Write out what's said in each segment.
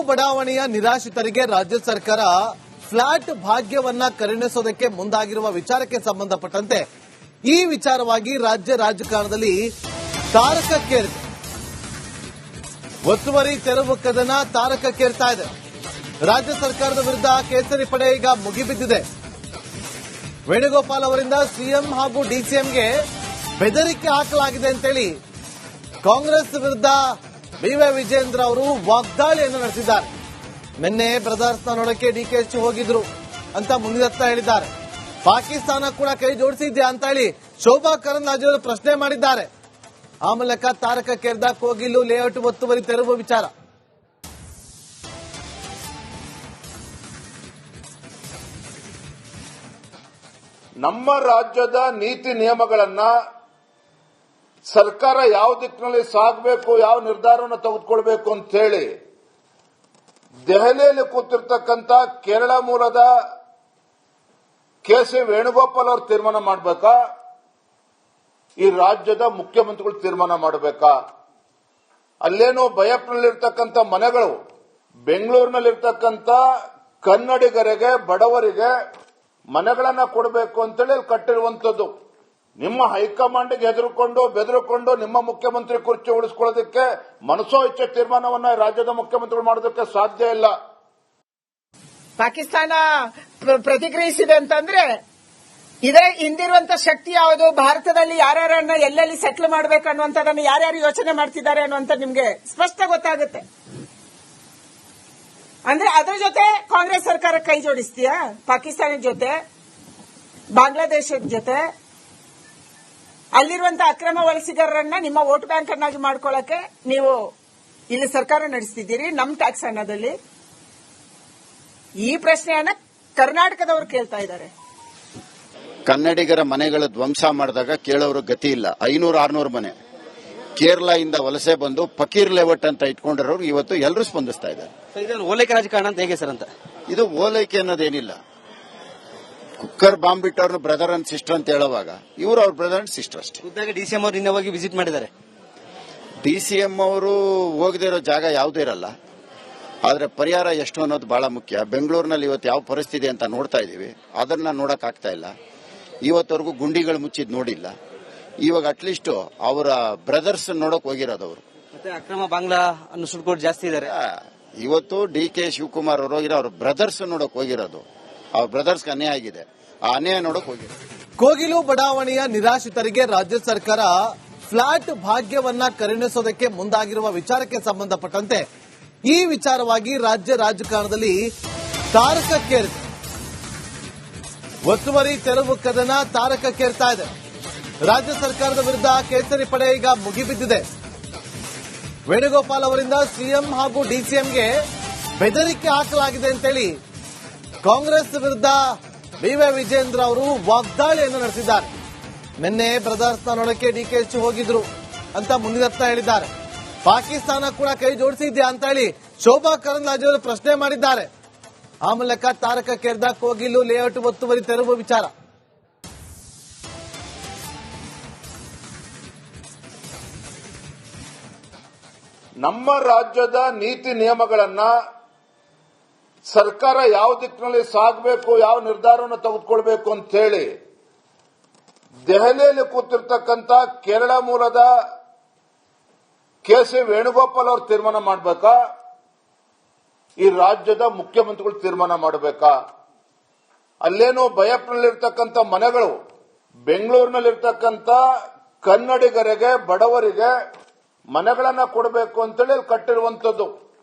ಬಡಾವಣೆಯ ನಿರಾಶ್ರಿತರಿಗೆ ರಾಜ್ಯ ಸರ್ಕಾರ ಫ್ಲಾಟ್ ಭಾಗ್ಯವನ್ನ ಕರುಣಿಸೋದಕ್ಕೆ ಮುಂದಾಗಿರುವ ವಿಚಾರಕ್ಕೆ ಸಂಬಂಧಪಟ್ಟಂತೆ ಈ ವಿಚಾರವಾಗಿ ರಾಜ್ಯ ರಾಜಕಾರಣದಲ್ಲಿ ತಾರಕಕ್ಕೇರಿದೆ. ಒತ್ತುವರಿ ತೆರವು ಕದನ ತಾರಕಕ್ಕೇರ್ತಾ ಇದೆ. ರಾಜ್ಯ ಸರ್ಕಾರದ ವಿರುದ್ಧ ಕೇಸರಿ ಪಡೆ ಈಗ ಮುಗಿಬಿದ್ದಿದೆ. ವೇಣುಗೋಪಾಲ್ ಅವರಿಂದ ಸಿಎಂ ಹಾಗೂ ಡಿಸಿಎಂಗೆ ಬೆದರಿಕೆ ಹಾಕಲಾಗಿದೆ ಅಂತೇಳಿ ಕಾಂಗ್ರೆಸ್ ವಿರುದ್ಧ ಬಿವೈ ವಿಜೇಂದ್ರ ಅವರು ವಾಗ್ದಾಳಿಯನ್ನು ನಡೆಸಿದ್ದಾರೆ. ನಿನ್ನೆ ಬ್ರದರ್ಸ್ನ ನೋಡಕ್ಕೆ ಡಿಕೆಶಿ ಹೋಗಿದ್ರು ಅಂತ ಮುಂದಿನತ್ತ ಹೇಳಿದ್ದಾರೆ. ಪಾಕಿಸ್ತಾನ ಕೂಡ ಕೈ ಜೋಡಿಸಿದ್ಯಾ ಅಂತ ಹೇಳಿ ಶೋಭಾ ಕರಂದ್ಲಾಜೆ ಅವರು ಪ್ರಶ್ನೆ ಮಾಡಿದ್ದಾರೆ. ಆ ಮೂಲಕ ತಾರಕಕ್ಕೇರಿದ ಕೋಗಿಲು ಲೇಔಟ್ ಒತ್ತುವರಿ ತೆರವು ವಿಚಾರ. ನಮ್ಮ ರಾಜ್ಯದ ನೀತಿ ನಿಯಮಗಳನ್ನ ಸರ್ಕಾರ ಯಾವ ದಿಕ್ಕಿನಲ್ಲಿ ಸಾಗಬೇಕು, ಯಾವ ನಿರ್ಧಾರವನ್ನು ತೆಗೆದುಕೊಳ್ಬೇಕು ಅಂತ ಹೇಳಿ ದೆಹಲಿಯಲ್ಲಿ ಕೂತಿರ್ತಕ್ಕಂಥ ಕೇರಳ ಮೂಲದ ಕೆ.ಸಿ. ವೇಣುಗೋಪಾಲ್ ಅವರು ತೀರ್ಮಾನ ಮಾಡಬೇಕಾ, ಈ ರಾಜ್ಯದ ಮುಖ್ಯಮಂತ್ರಿಗಳು ತೀರ್ಮಾನ ಮಾಡಬೇಕಾ? ಅಲ್ಲೇನೋ ಬಯಪ್ನಲ್ಲಿರ್ತಕ್ಕಂಥ ಮನೆಗಳು ಬೆಂಗಳೂರಿನಲ್ಲಿರ್ತಕ್ಕಂಥ ಕನ್ನಡಿಗರಿಗೆ, ಬಡವರಿಗೆ ಮನೆಗಳನ್ನ ಕೊಡಬೇಕು ಅಂತೇಳಿ ಅಲ್ಲಿ ಕಟ್ಟಿರುವಂತದ್ದು. ನಿಮ್ಮ ಹೈಕಮಾಂಡ್ಗೆ ಹೆದರಿಕೊಂಡು ಬೆದರಿಕೊಂಡು ನಿಮ್ಮ ಮುಖ್ಯಮಂತ್ರಿ ಕುರ್ಚಿ ಉಳಿಸ್ಕೊಳ್ಳೋದಕ್ಕೆ ಮನಸೋ ಇಚ್ಛೆ ತೀರ್ಮಾನವನ್ನ ರಾಜ್ಯದ ಮುಖ್ಯಮಂತ್ರಿಗಳು ಮಾಡೋದಕ್ಕೆ ಸಾಧ್ಯ ಇಲ್ಲ. ಪಾಕಿಸ್ತಾನ ಪ್ರತಿಕ್ರಿಯಿಸಿದೆ ಅಂತಂದ್ರೆ ಇದೇ ಹಿಂದಿರುವಂತ ಶಕ್ತಿ ಯಾವುದು, ಭಾರತದಲ್ಲಿ ಯಾರ್ಯಾರನ್ನ ಎಲ್ಲೆಲ್ಲಿ ಸೆಟ್ಲ್ ಮಾಡಬೇಕು ಅನ್ನುವಂಥದ್ದನ್ನು ಯಾರ್ಯಾರು ಯೋಚನೆ ಮಾಡ್ತಿದ್ದಾರೆ ಅನ್ನುವಂಥ ನಿಮ್ಗೆ ಸ್ಪಷ್ಟ ಗೊತ್ತಾಗುತ್ತೆ. ಅಂದ್ರೆ ಅದ್ರ ಜೊತೆ ಕಾಂಗ್ರೆಸ್ ಸರ್ಕಾರ ಕೈ ಜೋಡಿಸ್ತೀಯಾ? ಪಾಕಿಸ್ತಾನದ ಜೊತೆ, ಬಾಂಗ್ಲಾದೇಶದ ಜೊತೆ, ಅಲ್ಲಿರುವಂತಹ ಅಕ್ರಮ ವಲಸಿಗರನ್ನ ನಿಮ್ಮ ವೋಟ್ ಬ್ಯಾಂಕ್ ಅನ್ನಾಗಿ ಮಾಡ್ಕೊಳ್ಳಕ್ಕೆ ನೀವು ಇಲ್ಲಿ ಸರ್ಕಾರ ನಡೆಸ್ತಿದ್ದೀರಿ ನಮ್ಮ ಟ್ಯಾಕ್ಸ್ ಹಣದಲ್ಲಿ. ಈ ಪ್ರಶ್ನೆಯನ್ನ ಕರ್ನಾಟಕದವರು ಕೇಳ್ತಾ ಇದ್ದಾರೆ. ಕನ್ನಡಿಗರ ಮನೆಗಳ ಧ್ವಂಸ ಮಾಡಿದಾಗ ಕೇಳೋರು ಗತಿ ಇಲ್ಲ. 500-600 ಮನೆ ಕೇರಳದಿಂದ ವಲಸೆ ಬಂದು ಫಕೀರ್ ಲೇಔಟ್ ಅಂತ ಇಟ್ಕೊಂಡಿರೋರು ಇವತ್ತು ಎಲ್ಲರೂ ಸ್ಪಂದಿಸ್ತಾ ಇದ್ದಾರೆ. ಓಲೈಕೆ ರಾಜಕಾರಣ ಅಂತ ಹೇಗೆ ಸರ್ ಅಂತ? ಇದು ಓಲೈಕೆ ಅನ್ನೋದೇನಿಲ್ಲ. ಕುಕ್ಕರ್ ಬಾಂಬ್ ಬಿಟ್ಟವ್ರನ್ನ ಬ್ರದರ್ ಅಂಡ್ ಸಿಸ್ಟರ್ ಅಂತ ಹೇಳುವಾಗ ಇವರು ಅವ್ರ ಬ್ರದರ್ ಅಂಡ್ ಸಿಸ್ಟರ್ ಅಷ್ಟೇ. ಖುದ್ದಾಗಿ ಡಿಸಿಎಂ ಅವರು ನಿನ್ನೆ ಹೋಗಿ ವಿಸಿಟ್ ಮಾಡಿದ್ದಾರೆ. ಡಿಸಿಎಂ ಅವರು ಹೋಗದೇ ಇರೋ ಜಾಗ ಯಾವುದೇ ಇರಲ್ಲ, ಆದ್ರೆ ಪರಿಹಾರ ಎಷ್ಟು ಅನ್ನೋದು ಬಹಳ ಮುಖ್ಯ. ಬೆಂಗಳೂರಿನಲ್ಲಿ ಇವತ್ತು ಯಾವ ಪರಿಸ್ಥಿತಿ ಅಂತ ನೋಡ್ತಾ ಇದೀವಿ, ಅದನ್ನ ನೋಡಕ್ ಆಗ್ತಾ ಇಲ್ಲ. ಇವತ್ತವರೆಗೂ ಗುಂಡಿಗಳು ಮುಚ್ಚಿದ್ ನೋಡಿಲ್ಲ. ಇವಾಗ ಅಟ್ಲೀಸ್ಟ್ ಅವರ ಬ್ರದರ್ಸ್ ನೋಡಕ್ ಹೋಗಿರೋದು ಅವರು. ಮತ್ತೆ ಅಕ್ರಮ ಬಾಂಗ್ಲಾ ಅನ್ನು ಸುಡ್ಕೋಟ್ ಜಾಸ್ತಿ ಇದ್ದಾರೆ. ಇವತ್ತು ಡಿ.ಕೆ. ಶಿವಕುಮಾರ್ ಅವರು ಹೋಗಿರೋ ಅವ್ರ ಬ್ರದರ್ಸ್ ನೋಡಕ್ ಹೋಗಿರೋದು. ಅವ್ರ ಬ್ರದರ್ಸ್ಗೆ ಅನ್ಯಾಯ ಆಗಿದೆ, ಆ ಅನ್ಯಾಯ ನೋಡಕ್ ಹೋಗಿರೋದು. ಕೋಗಿಲು ಬಡಾವಣೆಯ ನಿರಾಶ್ರಿತರಿಗೆ ರಾಜ್ಯ ಸರ್ಕಾರ ಫ್ಲಾಟ್ ಭಾಗ್ಯವನ್ನ ಕರುಣಿಸೋದಕ್ಕೆ ಮುಂದಾಗಿರುವ ವಿಚಾರಕ್ಕೆ ಸಂಬಂಧಪಟ್ಟಂತೆ ಈ ವಿಚಾರವಾಗಿ ರಾಜ್ಯ ರಾಜಕಾರಣದಲ್ಲಿ ತಾರಕಕ್ಕೇರಿದೆ. ಒತ್ತುವರಿ ತೆರವು ಕದನ ತಾರಕಕ್ಕೇರ್ತಾ ಇದೆ. ರಾಜ್ಯ ಸರ್ಕಾರದ ವಿರುದ್ಧ ಕೇಸರಿ ಪಡೆ ಈಗ ಮುಗಿಬಿದ್ದಿದೆ. ವೇಣುಗೋಪಾಲ್ ಅವರಿಂದ ಸಿಎಂ ಹಾಗೂ ಡಿಸಿಎಂಗೆ ಬೆದರಿಕೆ ಹಾಕಲಾಗಿದೆ ಅಂತೇಳಿ ಕಾಂಗ್ರೆಸ್ ವಿರುದ್ಧ ಬಿವೈ ವಿಜೇಂದ್ರ ಅವರು ವಾಗ್ದಾಳಿಯನ್ನು ನಡೆಸಿದ್ದಾರೆ. ನಿನ್ನೆ ಬ್ರದರ್ಸ್ನ ನೋಡಕ್ಕೆ ಡಿಕೆಶಿ ಹೋಗಿದ್ರು ಅಂತ ಮುಂದಿನತ್ತ ಹೇಳಿದ್ದಾರೆ. ಪಾಕಿಸ್ತಾನ ಕೂಡ ಕೈ ಜೋಡಿಸಿದ್ಯಾ ಅಂತ ಹೇಳಿ ಶೋಭಾ ಕರಂದ್ಲಾಜೆ ಅವರು ಪ್ರಶ್ನೆ ಮಾಡಿದ್ದಾರೆ. ಆ ಮೂಲಕ ತಾರಕಕ್ಕೇರಿದ ಕೋಗಿಲು ಲೇಔಟ್ ಒತ್ತುವರಿ ತೆರವು ವಿಚಾರ. ನಮ್ಮ ರಾಜ್ಯದ ನೀತಿ ನಿಯಮಗಳನ್ನ ಸರ್ಕಾರ ಯಾವ ದಿಕ್ಕಿನಲ್ಲಿ ಸಾಗಬೇಕು, ಯಾವ ನಿರ್ಧಾರವನ್ನು ತೆಗೆದುಕೊಳ್ಬೇಕು ಅಂತ ಹೇಳಿ ದೆಹಲಿಯಲ್ಲಿ ಕೂತಿರ್ತಕ್ಕಂಥ ಕೇರಳ ಮೂಲದ ಕೆ.ಸಿ. ವೇಣುಗೋಪಾಲ್ ಅವರು ತೀರ್ಮಾನ ಮಾಡಬೇಕಾ, ಈ ರಾಜ್ಯದ ಮುಖ್ಯಮಂತ್ರಿಗಳು ತೀರ್ಮಾನ ಮಾಡಬೇಕಾ? ಅಲ್ಲೇನೋ ಬಯಪ್ನಲ್ಲಿರ್ತಕ್ಕಂಥ ಮನೆಗಳು ಬೆಂಗಳೂರಿನಲ್ಲಿರ್ತಕ್ಕಂಥ ಕನ್ನಡಿಗರಿಗೆ, ಬಡವರಿಗೆ ಮನೆಗಳನ್ನ ಕೊಡಬೇಕು ಅಂತೇಳಿ ಅಲ್ಲಿ ಕಟ್ಟಿರುವಂತದ್ದು.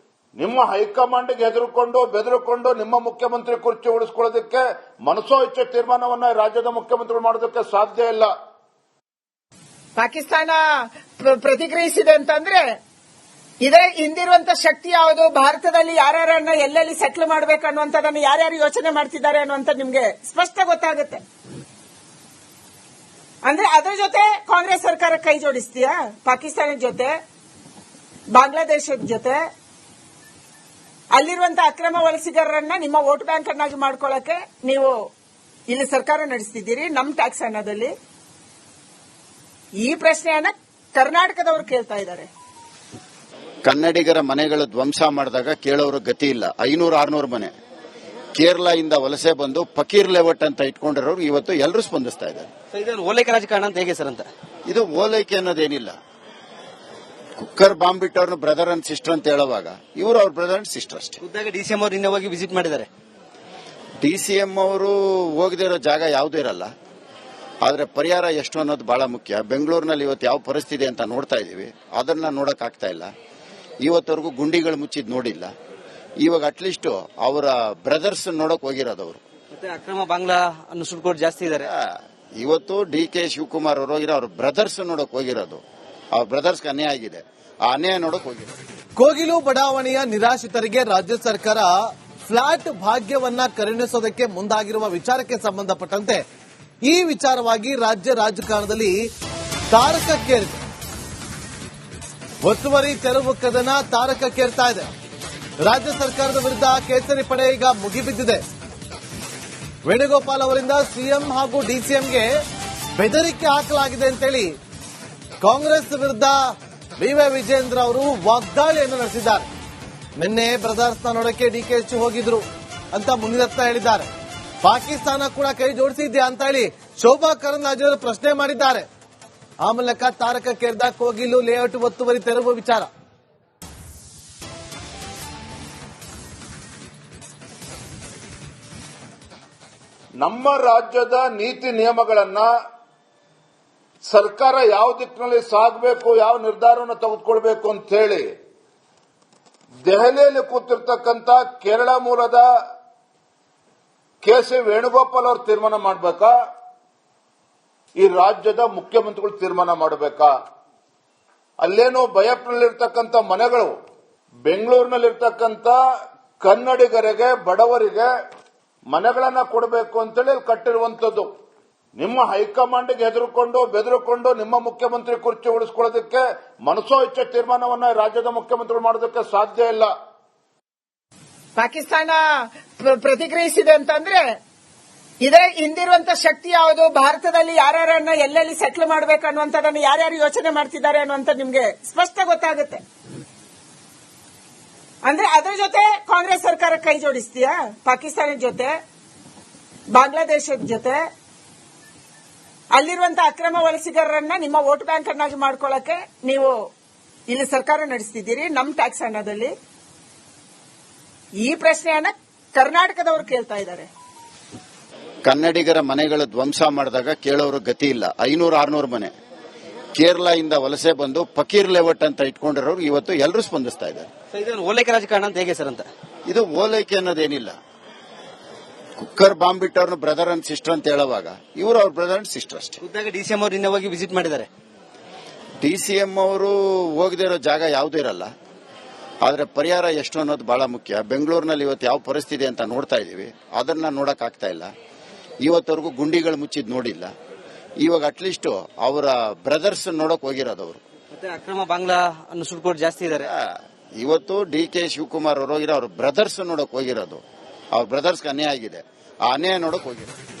ನಿಮ್ಮ ಹೈಕಮಾಂಡ್ಗೆ ಹೆದರಿಕೊಂಡು ಬೆದರಿಕೊಂಡು ನಿಮ್ಮ ಮುಖ್ಯಮಂತ್ರಿ ಕುರ್ಚಿ ಉಳಿಸ್ಕೊಳ್ಳೋದಕ್ಕೆ ಮನಸೋ ಇಚ್ಛೆ ತೀರ್ಮಾನವನ್ನ ರಾಜ್ಯದ ಮುಖ್ಯಮಂತ್ರಿಗಳು ಮಾಡೋದಕ್ಕೆ ಸಾಧ್ಯ ಇಲ್ಲ. ಪಾಕಿಸ್ತಾನ ಪ್ರತಿಕ್ರಿಯಿಸಿದೆ ಅಂತಂದ್ರೆ ಇದೇ ಹಿಂದಿರುವಂತ ಶಕ್ತಿ ಯಾವುದು, ಭಾರತದಲ್ಲಿ ಯಾರ್ಯಾರನ್ನ ಎಲ್ಲೆಲ್ಲಿ ಸೆಟ್ಲ್ ಮಾಡಬೇಕು ಅನ್ನುವಂಥದ್ದನ್ನು ಯಾರ್ಯಾರು ಯೋಚನೆ ಮಾಡ್ತಿದ್ದಾರೆ ಅನ್ನುವಂಥ ನಿಮ್ಗೆ ಸ್ಪಷ್ಟ ಗೊತ್ತಾಗುತ್ತೆ. ಅಂದ್ರೆ ಅದ್ರ ಜೊತೆ ಕಾಂಗ್ರೆಸ್ ಸರ್ಕಾರ ಕೈ ಜೋಡಿಸ್ತೀಯಾ? ಪಾಕಿಸ್ತಾನದ ಜೊತೆ, ಬಾಂಗ್ಲಾದೇಶದ ಜೊತೆ, ಅಲ್ಲಿರುವಂತಹ ಅಕ್ರಮ ವಲಸಿಗರನ್ನ ನಿಮ್ಮ ವೋಟ್ ಬ್ಯಾಂಕ್ ಅನ್ನಾಗಿ ಮಾಡ್ಕೊಳ್ಳಕ್ಕೆ ನೀವು ಇಲ್ಲಿ ಸರ್ಕಾರ ನಡೆಸ್ತಿದ್ದೀರಿ ನಮ್ಮ ಟ್ಯಾಕ್ಸ್ ಹಣದಲ್ಲಿ. ಈ ಪ್ರಶ್ನೆಯನ್ನ ಕರ್ನಾಟಕದವರು ಕೇಳ್ತಾ ಇದ್ದಾರೆ. ಕನ್ನಡಿಗರ ಮನೆಗಳು ಧ್ವಂಸ ಮಾಡಿದಾಗ ಕೇಳೋರು ಗತಿ ಇಲ್ಲ. 500-600 ಮನೆ ಕೇರಳದಿಂದ ವಲಸೆ ಬಂದು ಫಕೀರ್ ಲೇಔಟ್ ಅಂತ ಇಟ್ಕೊಂಡಿರೋರು ಇವತ್ತು ಎಲ್ಲರೂ ಸ್ಪಂದಿಸ್ತಾ ಇದ್ದಾರೆ. ಇದನ್ನು ಓಲೈಕೆ ರಾಜಕಾರಣ ಅಂತ ಹೇಗೆ ಸರ್ ಅಂತ? ಇದು ಓಲೈಕೆ ಅನ್ನೋದೇನಿಲ್ಲ. ಕುಕ್ಕರ್ ಬಾಂಬ್ ಬಿಟ್ಟವ್ರನ್ನ ಬ್ರದರ್ ಅಂಡ್ ಸಿಸ್ಟರ್ ಅಂತ ಹೇಳುವಾಗ ಇವರು ಅವ್ರ ಬ್ರದರ್ ಅಂಡ್ ಸಿಸ್ಟರ್ ಅಷ್ಟೇ. ಖುದ್ದಾಗಿ ಡಿಸಿಎಂ ಅವರು ನಿನ್ನೆ ಹೋಗಿ ವಿಸಿಟ್ ಮಾಡಿದ್ದಾರೆ. ಡಿಸಿಎಂ ಅವರು ಹೋಗದೇ ಇರೋ ಜಾಗ ಯಾವುದೂ ಇರಲ್ಲ. ಆದ್ರೆ ಪರಿಹಾರ ಎಷ್ಟು ಅನ್ನೋದು ಬಹಳ ಮುಖ್ಯ. ಬೆಂಗಳೂರಿನಲ್ಲಿ ಇವತ್ತು ಯಾವ ಪರಿಸ್ಥಿತಿ ಅಂತ ನೋಡ್ತಾ ಇದೀವಿ, ಅದನ್ನ ನೋಡಕ್ ಆಗ್ತಾ ಇಲ್ಲ. ಇವತ್ತವರೆಗೂ ಗುಂಡಿಗಳು ಮುಚ್ಚಿದ್ ನೋಡಿಲ್ಲ. ಇವಾಗ ಅಟ್ಲೀಸ್ಟ್ ಅವರ ಬ್ರದರ್ಸ್ ನೋಡಕ್ ಹೋಗಿರೋದು ಅವರು. ಮತ್ತೆ ಅಕ್ರಮ ಬಾಂಗ್ಲಾ ನುಸುಳುಕೋರು ಜಾಸ್ತಿ ಇದ್ದಾರೆ. ಇವತ್ತು ಡಿ.ಕೆ. ಶಿವಕುಮಾರ್ ಅವರು ಹೋಗಿರೋ ಅವ್ರ ಬ್ರದರ್ಸ್ ನೋಡಕ್ ಹೋಗಿರೋದು. ಅವ್ರ ಬ್ರದರ್ಸ್ಗೆ ಅನ್ಯಾಯ ಆಗಿದೆ, ಆ ಅನ್ಯಾಯ ನೋಡಕ್ ಹೋಗಿರೋದು. ಕೋಗಿಲು ಬಡಾವಣೆಯ ನಿರಾಶ್ರಿತರಿಗೆ ರಾಜ್ಯ ಸರ್ಕಾರ ಫ್ಲಾಟ್ ಭಾಗ್ಯವನ್ನ ಕರುಣಿಸೋದಕ್ಕೆ ಮುಂದಾಗಿರುವ ವಿಚಾರಕ್ಕೆ ಸಂಬಂಧಪಟ್ಟಂತೆ ಈ ವಿಚಾರವಾಗಿ ರಾಜ್ಯ ರಾಜಕಾರಣದಲ್ಲಿ ತಾರಕಕ್ಕೇರಿದೆ. ಒತ್ತುವರಿ ತೆರವು ಕದನ ತಾರಕಕ್ಕೇರ್ತಾ ಇದೆ. ರಾಜ್ಯ ಸರ್ಕಾರದ ವಿರುದ್ಧ ಕೇಸರಿ ಪಡೆ ಈಗ ಮುಗಿಬಿದ್ದಿದೆ. ವೇಣುಗೋಪಾಲ್ ಅವರಿಂದ ಸಿಎಂ ಹಾಗೂ ಡಿಸಿಎಂಗೆ ಬೆದರಿಕೆ ಹಾಕಲಾಗಿದೆ ಅಂತೇಳಿ ಕಾಂಗ್ರೆಸ್ ವಿರುದ್ಧ ವಿ.ವಿ. ವಿಜೇಂದ್ರ ಅವರು ವಾಗ್ದಾಳಿಯನ್ನು ನಡೆಸಿದ್ದಾರೆ. ನಿನ್ನೆ ಬ್ರದರ್ಸ್ನ ನೋಡಕ್ಕೆ ಡಿಕೆಶಿ ಹೋಗಿದ್ರು ಅಂತ ಮುನಿರತ್ನ ಹೇಳಿದ್ದಾರೆ. ಪಾಕಿಸ್ತಾನ ಕೂಡ ಕೈ ಜೋಡಿಸಿದ್ಯಾ ಅಂತ ಹೇಳಿ ಶೋಭಾ ಕರಂದ್ಲಾಜೆ ಅವರು ಪ್ರಶ್ನೆ ಮಾಡಿದ್ದಾರೆ. ಆ ಮೂಲಕ ತಾರಕಕ್ಕೇರಿದ ಕೋಗಿಲು ಲೇಔಟ್ ಒತ್ತುವರಿ ತೆರವು ವಿಚಾರ. ನಮ್ಮ ರಾಜ್ಯದ ನೀತಿ ನಿಯಮಗಳನ್ನ ಸರ್ಕಾರ ಯಾವ ದಿಕ್ಕಿನಲ್ಲಿ ಸಾಗಬೇಕು, ಯಾವ ನಿರ್ಧಾರವನ್ನು ತೆಗೆದುಕೊಳ್ಬೇಕು ಅಂತ ಹೇಳಿ ದೆಹಲಿಯಲ್ಲಿ ಕೂತಿರ್ತಕ್ಕಂಥ ಕೇರಳ ಮೂಲದ ಕೆ.ಸಿ. ವೇಣುಗೋಪಾಲ್ ಅವರು ತೀರ್ಮಾನ ಮಾಡಬೇಕಾ, ಈ ರಾಜ್ಯದ ಮುಖ್ಯಮಂತ್ರಿಗಳು ತೀರ್ಮಾನ ಮಾಡಬೇಕಾ? ಅಲ್ಲೇನೋ ಬಯಪ್ನಲ್ಲಿರ್ತಕ್ಕಂಥ ಮನೆಗಳು ಬೆಂಗಳೂರಿನಲ್ಲಿರ್ತಕ್ಕಂಥ ಕನ್ನಡಿಗರಿಗೆ, ಬಡವರಿಗೆ ಮನೆಗಳನ್ನ ಕೊಡಬೇಕು ಅಂತೇಳಿ ಅಲ್ಲಿ ಕಟ್ಟಿರುವಂತದ್ದು. ನಿಮ್ಮ ಹೈಕಮಾಂಡ್ಗೆ ಹೆದರ್ಕೊಂಡು ಬೆದರ್ಕೊಂಡು ನಿಮ್ಮ ಮುಖ್ಯಮಂತ್ರಿ ಕುರ್ಚಿ ಉಳಿಸ್ಕೊಳ್ಳೋದಕ್ಕೆ ಮನಸೋ ಇಚ್ಛೆ ತೀರ್ಮಾನವನ್ನ ರಾಜ್ಯದ ಮುಖ್ಯಮಂತ್ರಿಗಳು ಮಾಡೋದಕ್ಕೆ ಸಾಧ್ಯ ಇಲ್ಲ. ಪಾಕಿಸ್ತಾನ ಪ್ರತಿಕ್ರಿಯಿಸಿದೆ ಅಂತಂದ್ರೆ ಇದೇ ಹಿಂದಿರುವಂತ ಶಕ್ತಿ ಯಾವುದು, ಭಾರತದಲ್ಲಿ ಯಾರ್ಯಾರನ್ನ ಎಲ್ಲೆಲ್ಲಿ ಸೆಟ್ಲ್ ಮಾಡಬೇಕು ಅನ್ನುವಂಥದ್ದನ್ನು ಯಾರ್ಯಾರು ಯೋಚನೆ ಮಾಡ್ತಿದ್ದಾರೆ ಅನ್ನುವಂಥ ನಿಮ್ಗೆ ಸ್ಪಷ್ಟ ಗೊತ್ತಾಗುತ್ತೆ. ಅಂದ್ರೆ ಅದ್ರ ಜೊತೆ ಕಾಂಗ್ರೆಸ್ ಸರ್ಕಾರ ಕೈ ಜೋಡಿಸ್ತೀಯಾ? ಪಾಕಿಸ್ತಾನದ ಜೊತೆ, ಬಾಂಗ್ಲಾದೇಶದ ಜೊತೆ, ಅಲ್ಲಿರುವಂತಹ ಅಕ್ರಮ ವಲಸಿಗರನ್ನ ನಿಮ್ಮ ವೋಟ್ ಬ್ಯಾಂಕ್ ಅನ್ನಾಗಿ ಮಾಡ್ಕೊಳ್ಳಕ್ಕೆ ನೀವು ಇಲ್ಲಿ ಸರ್ಕಾರ ನಡೆಸ್ತಿದ್ದೀರಿ ನಮ್ಮ ಟ್ಯಾಕ್ಸ್ ಹಣದಲ್ಲಿ. ಈ ಪ್ರಶ್ನೆಯನ್ನ ಕರ್ನಾಟಕದವರು ಕೇಳ್ತಾ ಇದ್ದಾರೆ. ಕನ್ನಡಿಗರ ಮನೆಗಳು ಧ್ವಂಸ ಮಾಡಿದಾಗ ಕೇಳೋರು ಗತಿ ಇಲ್ಲ. 500-600 ಮನೆ ಕೇರಳದಿಂದ ವಲಸೆ ಬಂದು ಫಕೀರ್ ಲೇಔಟ್ ಅಂತ ಇಟ್ಕೊಂಡಿರೋರು ಇವತ್ತು ಎಲ್ಲರೂ ಸ್ಪಂದಿಸ್ತಾ ಇದ್ದಾರೆ. ಇದನ್ನು ಓಲೈಕೆ ರಾಜಕಾರಣ ಅಂತ ಹೇಗೆ ಸರ್ ಅಂತ? ಇದು ಓಲೈಕೆ ಅನ್ನೋದೇನಿಲ್ಲ. ಕುಕ್ಕರ್ ಬಾಂಬ್ ಬಿಟ್ಟವ್ರನ್ನ ಬ್ರದರ್ ಅಂಡ್ ಸಿಸ್ಟರ್ ಅಂತ ಹೇಳುವಾಗ ಇವರು ಅವ್ರ ಬ್ರದರ್ ಅಂಡ್ ಸಿಸ್ಟರ್ ಅಷ್ಟೇ. ಖುದ್ದಾಗಿ ಡಿಸಿಎಂ ಅವರು ನಿನ್ನೆ ಹೋಗಿ ವಿಸಿಟ್ ಮಾಡಿದ್ದಾರೆ. ಡಿಸಿಎಂ ಅವರು ಹೋಗದೇ ಇರೋ ಜಾಗ ಯಾವುದೂ ಇರಲ್ಲ. ಆದ್ರೆ ಪರಿಹಾರ ಎಷ್ಟು ಅನ್ನೋದು ಬಹಳ ಮುಖ್ಯ. ಬೆಂಗಳೂರಿನಲ್ಲಿ ಇವತ್ತು ಯಾವ ಪರಿಸ್ಥಿತಿ ಅಂತ ನೋಡ್ತಾ ಇದೀವಿ, ಅದನ್ನ ನೋಡಕ್ ಆಗ್ತಾ ಇಲ್ಲ. ಇವತ್ತವರೆಗೂ ಗುಂಡಿಗಳು ಮುಚ್ಚಿದ್ ನೋಡಿಲ್ಲ. ಇವಾಗ ಅಟ್ಲೀಸ್ಟ್ ಅವರ ಬ್ರದರ್ಸ್ ನೋಡಕ್ ಹೋಗಿರೋದು ಅವರು. ಮತ್ತೆ ಅಕ್ರಮ ಬಾಂಗ್ಲಾ ನುಸುಳುಕೋರು ಜಾಸ್ತಿ ಇದ್ದಾರೆ. ಇವತ್ತು ಡಿ.ಕೆ. ಶಿವಕುಮಾರ್ ಅವರು ಹೋಗಿರೋ ಅವ್ರ ಬ್ರದರ್ಸ್ ನೋಡಕ್ ಹೋಗಿರೋದು. ಅವ್ರ ಬ್ರದರ್ಸ್ಗೆ ಅನ್ಯಾಯ ಆಗಿದೆ, ಆ ಅನ್ಯಾಯ ನೋಡಕ್ ಹೋಗಿರೋದು.